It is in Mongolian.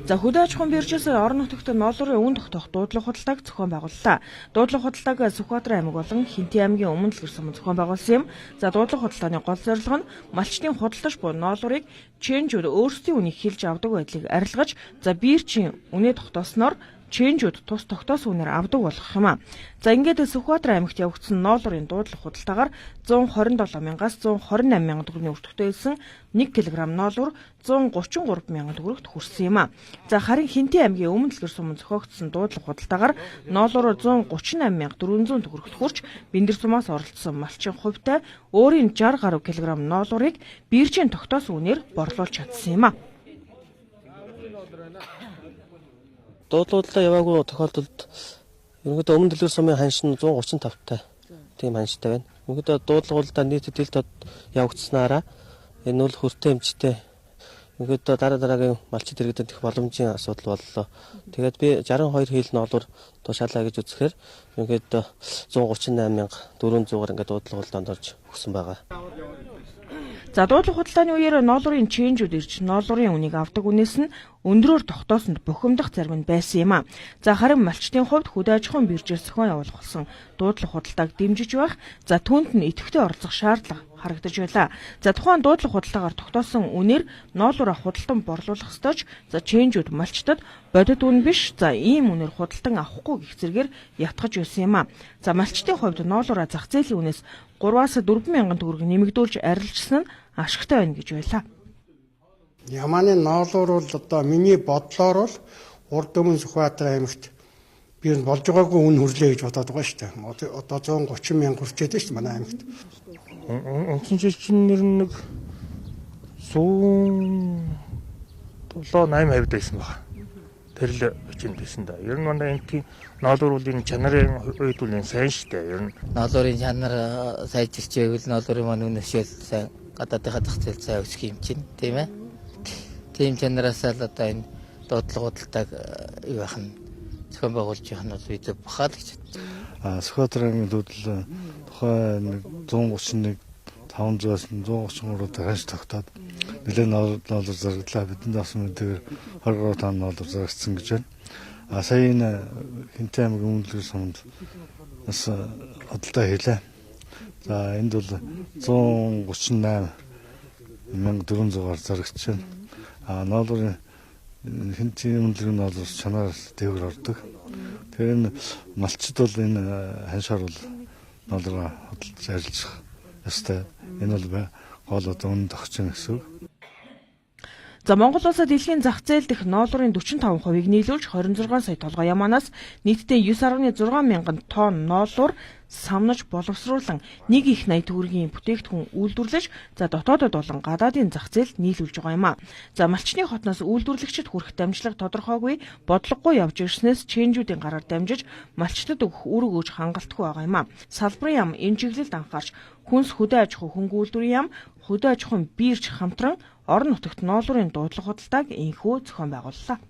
За хөдөө аж ахуйн биржээс орон нутагт ноолуурын үн тогтоох дуудлага худалдааг зохион байгууллаа. Дуудлага худалдааг Сүхбаатар аймаг болон Хинтээ аймгийн өмнө л гэрсэн зохион байгуулсан юм. За дуудлага худалдааны гол зорилго нь малчдын худалдаж буй ноолуурыг чэнжүүд өөрсдийн үнийг хэлж авдаг байдлыг арилгаж, за биржийн үнэ тогтоосноор чэнжүүд тус тогтоосон үнээр авдаг болгох юм а. За ингээд Сүхбаатар аймагт явагдсан ноолуурын дуудлага худалдаагаар 127,000-аас 128,000 төгрөгийн өртөгтэй байсан 1 кг ноолуур 133,000 төгрөгт хүрсэн юм а. За харин Хинтээ аймгийн өмнө л гэрсэн зохиогдсон дуудлага худалдаагаар ноолуураар 138,400 төгрөгт хүрч бэндэр сумаас оролцсон малчин хувьтай өөрийн 60 гаруй кг ноолуурыг биржийн тогтоосон үнээр борлуулж чадсан юм а. Дуудлагуудаа яваагүй тохиолдолд ерөнхийдөө өмнө дэлгэр сумын ханш нь 135 та тийм ханштай байна. Ерөнхийдөө дуудлагуудаа нийтэд ил тод явагдсанаараа энэ бол хүртээ хэмжтэй ерөнхийдөө дараагийн малчид иргэдэд их боломжийн асуудал боллоо. Тэгээд би 62 хил ноолуур тушаалаа гэж үзэхээр ерөнхийдөө 138,400-аар ингээд дуудлагууданд орж өгсөн байгаа. За дуудлага худалдааны үеэр ноолуурын чэнжүүд ирж ноолуурын үнийг авдаг үнээс нь өндрөөр тогтоосонд бухимдах зарим нь байсан юм а. За харин малчдын хувьд хөдөө аж ахуйн биржээс зохион явуулах болсон дуудлага худалдааг дэмжиж байх, за түүнд нь идэвхтэй оролцох шаардлага харагдаж байлаа. За тухайн дуудлага худалдаагаар тогтоосон үнээр ноолуураа худалдан борлуулах ёстой ч за чэнжүүд малчдад бодит үн биш, за ийм үнээр худалдан авахгүй гэх зэргээр ятгах байсан юм а. За малчдын хувьд ноолуураа зах зээлийн үнээс 3-аас 4,000 төгрөг нэмэгдүүлж арилжсан нь ашигтай байна гэж байлаа. Ямааны ноолуур бол одоо миний бодлоор бол урд өмнө Сүхбаатар аймагт би болж байгаагүй үн хүрлээ гэж бодоод байгаа шүү дээ. Одоо 130,000 хүрчээд шүү дээ манай аймагт. Онцон чинь нэр нэг 107-8% байсан баг. Тэр л бичинд байсан да. Ер нь манай энтийн ноолуурын чанарын үед үл сайн шүү дээ. Ер нь ноолуурын чанар сайжирч байвал ноолуурын маань үнэшэл сайн гадаадынхаа зах зээл сайн өсөх юм чинь тийм ээ. Тийм чанараас л одоо энэ дуудлага худалдааг юу байх нь зохион байгуулж явах нь бол бид бахаа л гэж бодсон. Сүхбаатар аймгийн дуудлага тухай 131,500-аас 133 ханш тогтоод нэлээд ноолур зарагдлаа. Бидэнд авсан мэдээгээр 20 тонн ноолур зарагдсан гэж байна. Сая энэ Хинтээ аймгийн өмнө дэлгэр сумд бас худалдаа хийлээ. За энд бол 138,400-аар зарагдж байна. Ноолуурын Хинтээ өмнө дэлгэр ноолур чанаараас дээгүүр ордог. Тэгэхээр энэ малчид бол энэ ханшаар бол ноолураа худалдаж арилжах ёстой. Энэ бол гол одоо үнэ тогтч байгаа гэсэн үг. За Монгол улсад дэлхийн зах зээл дэх ноолуурын 45%-ийг нийлүүлж 26 сая толгой ямаанаас нийтдээ 9,6 мянган тонн ноолуур самнаж боловсруулан 1 их 80 төгрөгийн бүтээгдэхүүн үйлдвэрлэж, за дотоодод болон гадаадын зах зээлд нийлүүлж байгаа юм а. За малчны хотноос үйлдвэрлэгчид хүрэх дамжлага тодорхойгүй, бодлогогүй явж ирснээс чэнжүүдийн гараар дамжиж малчдад өгөх үүрэг өгж хангалтгүй байгаа юм а. Салбарын яам энэ чиглэлд анхаарч хүнс хөдөө аж ахуй хөнгө үйлдвэрийн яам, хөдөө аж ахуйн бирж хамтран орон нутагт ноолуурын дуудлага худалдааг инхүү зохион байгууллаа.